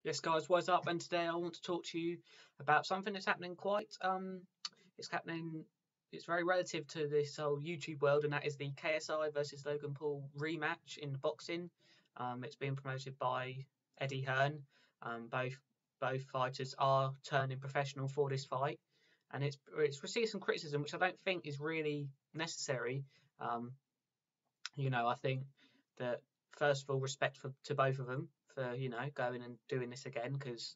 Yes, guys, what's up? And today I want to talk to you about something that's happening it's happening, it's very relative to this whole YouTube world, and that is the KSI versus Logan Paul rematch in boxing. It's being promoted by Eddie Hearn. Both fighters are turning professional for this fight, and it's received some criticism, which I don't think is really necessary. Um, I think that first of all, respect to both of them for going and doing this again, because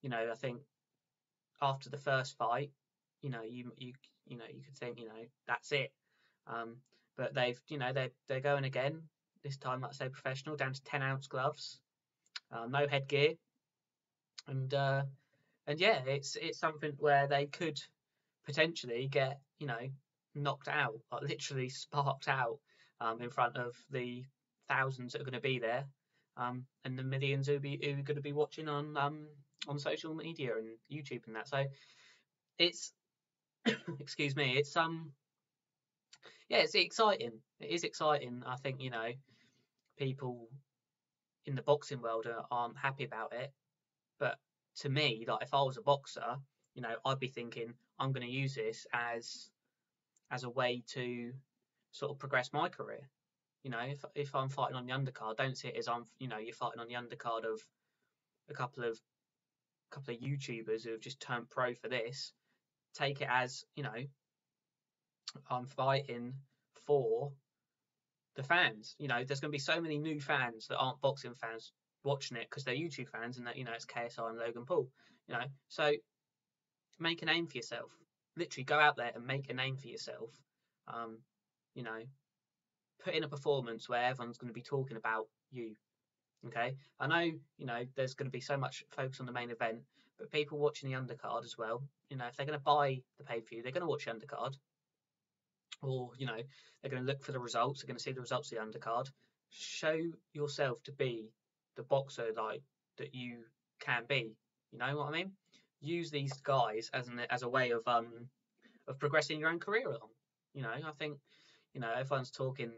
I think after the first fight, you could think that's it, um, but they're going again this time, like I say, professional, down to 10-ounce gloves, no headgear, and yeah, it's something where they could potentially get knocked out, like literally sparked out, in front of the thousands that are going to be there, and the millions who are going to be watching on social media and YouTube and that. So it's excuse me, it's yeah, it's exciting. It is exciting. I think people in the boxing world aren't happy about it, but to me, like if I was a boxer, I'd be thinking I'm going to use this as a way to sort of progress my career. If I'm fighting on the undercard, don't see it as you're fighting on the undercard of a couple of YouTubers who have just turned pro for this. Take it as I'm fighting for the fans. There's going to be so many new fans that aren't boxing fans watching it because they're YouTube fans, and that it's KSI and Logan Paul. So make a name for yourself. Literally go out there and make a name for yourself. Um, you know, put in a performance where everyone's going to be talking about you. Okay, I know there's going to be so much focus on the main event, but people watching the undercard as well. If they're going to buy the pay-per-view, they're going to watch the undercard, or they're going to look for the results. They're going to see the results of the undercard. Show yourself to be the boxer like that you can be. You know what I mean? Use these guys as a way of progressing your own career along. I think everyone's talking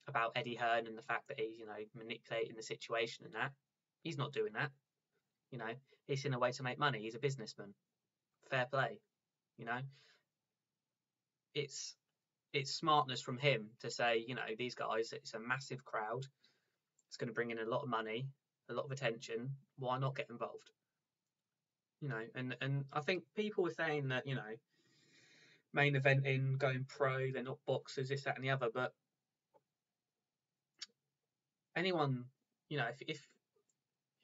about Eddie Hearn and the fact that he's manipulating the situation and that. He's not doing that. He's in a way to make money. He's a businessman. Fair play. It's smartness from him to say, these guys, it's a massive crowd. It's going to bring in a lot of money, a lot of attention. Why not get involved? And I think people were saying that, main eventing, going pro, they're not boxers, this, that, and the other. But anyone, if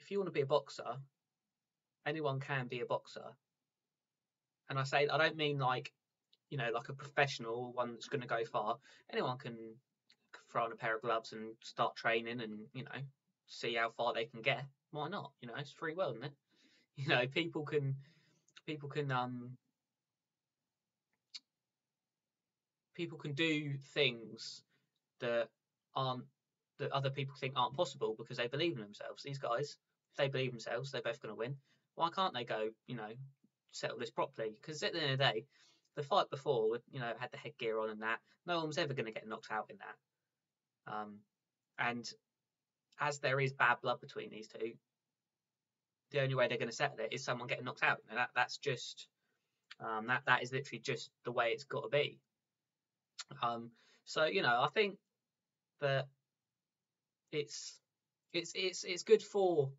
you want to be a boxer, anyone can be a boxer. And I don't mean like a professional one that's going to go far. Anyone can throw on a pair of gloves and start training and see how far they can get. Why not? It's a free world, isn't it? People can do things that other people think aren't possible because they believe in themselves. These guys, if they believe in themselves, they're both going to win. Why can't they go settle this properly? Because at the end of the day, the fight before had the headgear on and that, no one was ever going to get knocked out in that. And as there is bad blood between these two, the only way they're going to settle it is someone getting knocked out. That's just that is literally just the way it's got to be. So I think that it's good for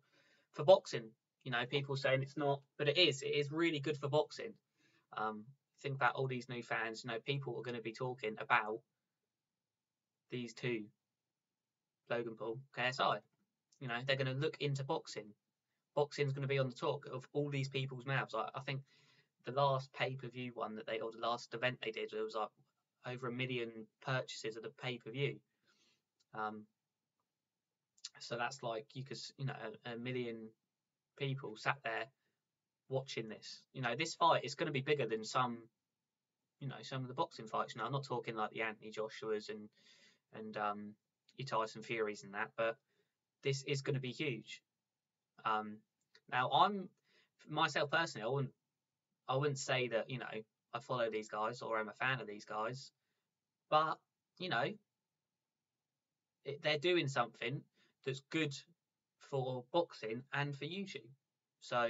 boxing. People saying it's not, but it is. It is really good for boxing. Think about all these new fans. People are going to be talking about these two, Logan Paul, KSI. They're going to look into boxing. Boxing's going to be on the talk of all these people's mouths. I think the last pay-per-view one or the last event they did, it was like over 1 million purchases of the pay-per-view. So that's like a million people sat there watching this. This fight is going to be bigger than some of the boxing fights. I'm not talking like the Anthony Joshuas and your Tyson Furies and that, but this is going to be huge. Now I'm myself personally, I wouldn't say that I follow these guys or I'm a fan of these guys, but they're doing something that's good for boxing and for YouTube. So,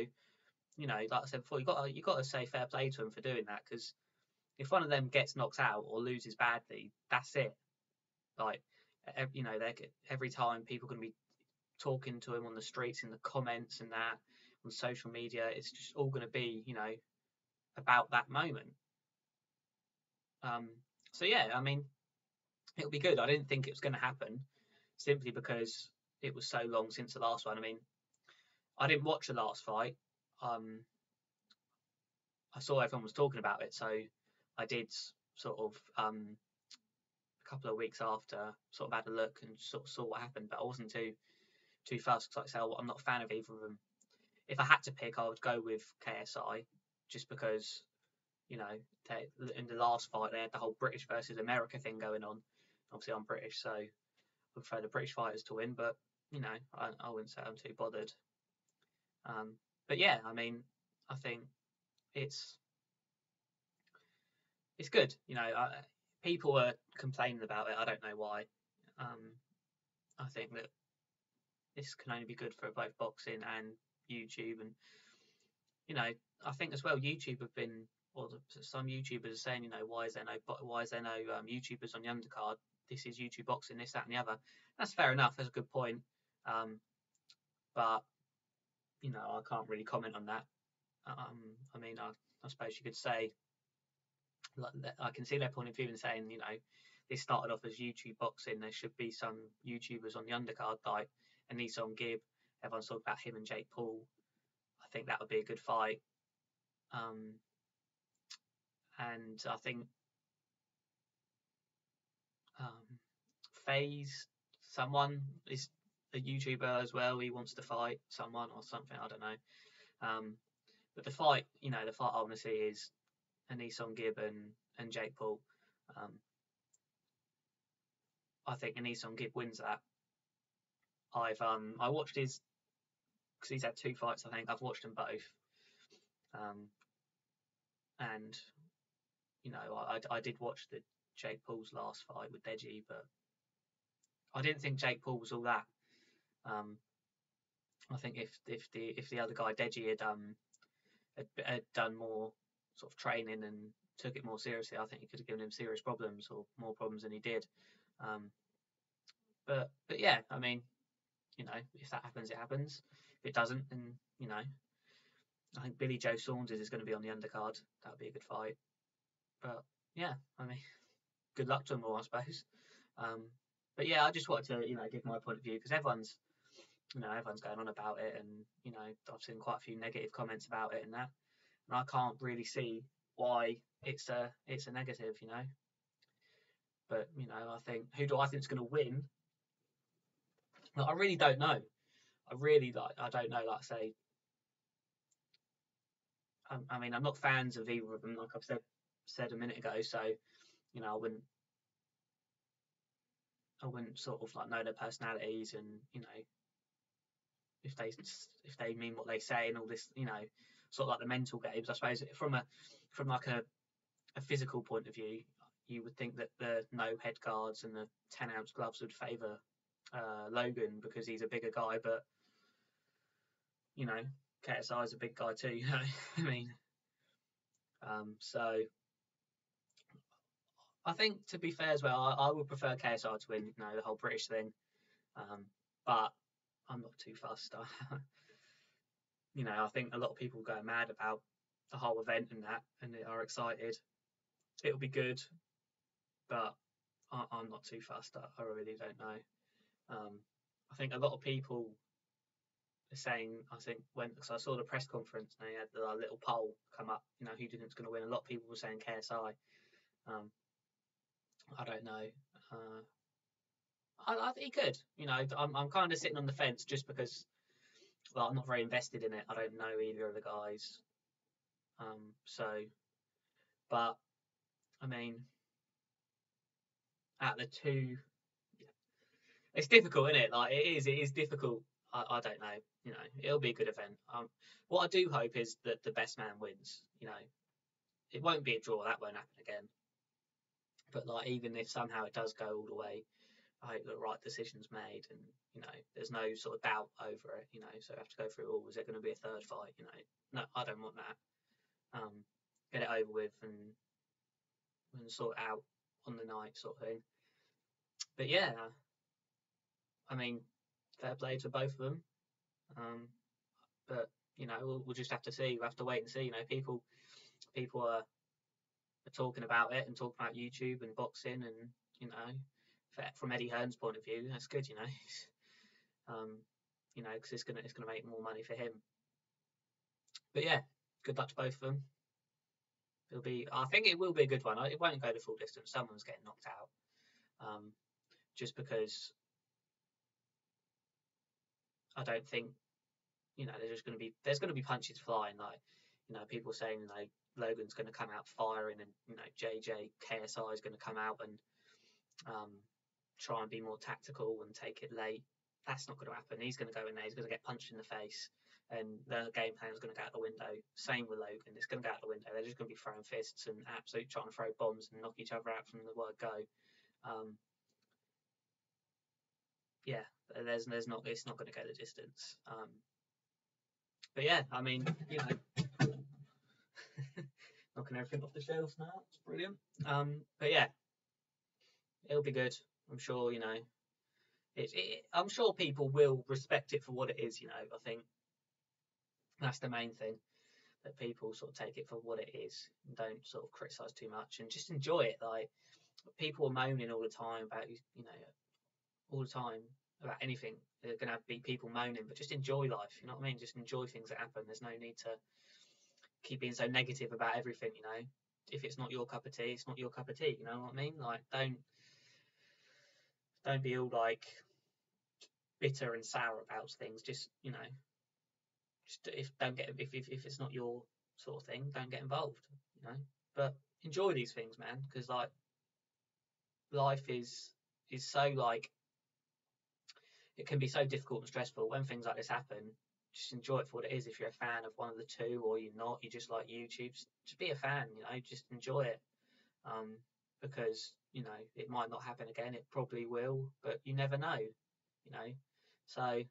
you know, like I said before, you got to say fair play to them for doing that, because if one of them gets knocked out or loses badly, that's it. Like, you know, every time people are going to be talking to him on the streets, in the comments and that, on social media, it's just all going to be, you know, about that moment. So yeah, I mean, it'll be good. I didn't think it was going to happen, simply because it was so long since the last one. I mean, I didn't watch the last fight. I saw everyone was talking about it, so I did sort of a couple of weeks after, sort of had a look and sort of saw what happened, but I wasn't too fast, because like I say, I'm not a fan of either of them. If I had to pick, I would go with KSI, just because, you know, in the last fight they had the whole British versus America thing going on. Obviously, I'm British, so I prefer the British fighters to win, but you know, I wouldn't say I'm too bothered. But yeah, I mean, I think it's good. You know, people are complaining about it. I don't know why. I think that this can only be good for both boxing and YouTube, and you know, I think as well, YouTube have been, or some YouTubers are saying, you know, why is there no YouTubers on the undercard? This is YouTube boxing, this, that, and the other. That's fair enough. That's a good point. But you know, I can't really comment on that. I mean, I suppose you could say, like, I can see their point of view in saying, you know, this started off as YouTube boxing. There should be some YouTubers on the undercard, like Anisong Gibb. Everyone's talking about him and Jake Paul. I think that would be a good fight. And I think FaZe, someone is a YouTuber as well. He wants to fight someone or something. I don't know. But the fight I want to see is Anisong Gibb and Jake Paul. I think Anisong Gibb wins that. I watched his, because he's had 2 fights. I think I've watched them both. And you know, I did watch the Jake Paul's last fight with Deji, but I didn't think Jake Paul was all that. I think if the other guy Deji had done more sort of training and took it more seriously, I think he could have given him serious problems, or more problems than he did. But yeah, I mean, you know, if that happens, it happens. If it doesn't, then, you know, I think Billy Joe Saunders is going to be on the undercard. That would be a good fight. But yeah, I mean, good luck to them all, I suppose. But yeah, I just wanted to, you know, give my point of view, because everyone's going on about it, and you know, I've seen quite a few negative comments about it and that, and I can't really see why it's a negative, you know. But you know, who do I think is going to win? I really don't know. I don't know. Like I say, I mean, I'm not fans of either of them, like I've said a minute ago. So, you know, I wouldn't sort of like know their personalities, and you know, if they mean what they say and all this, you know, sort of like the mental games. I suppose from like a physical point of view, you would think that the no head guards and the 10-ounce gloves would favour Logan, because he's a bigger guy, but you know, KSI is a big guy too, you know. I mean, so I think, to be fair as well, I would prefer KSI to win, you know, the whole British thing. But I'm not too fussed. You know, I think a lot of people go mad about the whole event and that, and they are excited. It'll be good, but I'm not too fussed. I really don't know. I think a lot of people are saying, because I saw the press conference and they had the little poll come up, you know, who do you think's going to win? A lot of people were saying KSI. I don't know. I think he could. You know, I'm kind of sitting on the fence, just because, well, I'm not very invested in it. I don't know either of the guys. But I mean, at the two, it's difficult, isn't it? Like, it is difficult. I don't know. You know, it'll be a good event. What I do hope is that the best man wins. You know, it won't be a draw. That won't happen again. But like, even if somehow it does go all the way, I hope the right decision's made, and there's no sort of doubt over it. So I have to go through. Oh, is there going to be a third fight? No, I don't want that. Get it over with and sort it out on the night, sort of thing. But yeah, I mean, fair play to both of them. But we'll just have to see. We'll have to wait and see. People are talking about it and talking about YouTube and boxing, and from Eddie Hearn's point of view, that's good. Because it's gonna make more money for him. But yeah, good luck to both of them. I think it will be a good one. It won't go the full distance. Someone's getting knocked out. Just because I don't think there's going to be punches flying, like people saying Logan's going to come out firing, and KSI is going to come out and try and be more tactical and take it late. That's not going to happen. He's going to go in there. He's going to get punched in the face, and the game plan is going to go out the window. Same with Logan. It's going to go out the window. They're just going to be throwing fists and absolutely trying to throw bombs and knock each other out from the word go. Yeah, it's not going to go the distance. But yeah, I mean, knocking everything off the shelves now. It's brilliant. But yeah, it'll be good. I'm sure. I'm sure people will respect it for what it is. I think that's the main thing, that people sort of take it for what it is and don't sort of criticize too much and just enjoy it. Like, people are moaning all the time about all the time about anything. There's going to be people moaning, but just enjoy life. You know what I mean? Just enjoy things that happen. There's no need to keep being so negative about everything. If it's not your cup of tea, it's not your cup of tea. You know what I mean? Like, don't be all like bitter and sour about things. Just if it's not your sort of thing, don't get involved. But enjoy these things, man, because like life is so like, it can be so difficult and stressful when things like this happen. Just enjoy it for what it is. If you're a fan of one of the two, or you're not, you just like YouTube, just be a fan. Just enjoy it. Because it might not happen again. It probably will, but you never know. So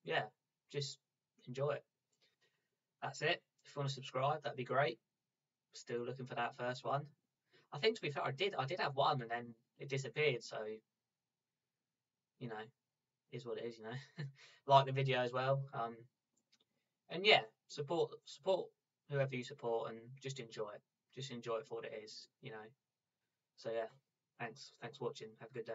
yeah, just enjoy it. That's it. If you want to subscribe, that'd be great. Still looking for that first one. I think, to be fair, I did have one and then it disappeared. So is what it is. Like the video as well. And yeah, support whoever you support, and just enjoy it. Just enjoy it for what it is. So yeah, thanks for watching. Have a good day.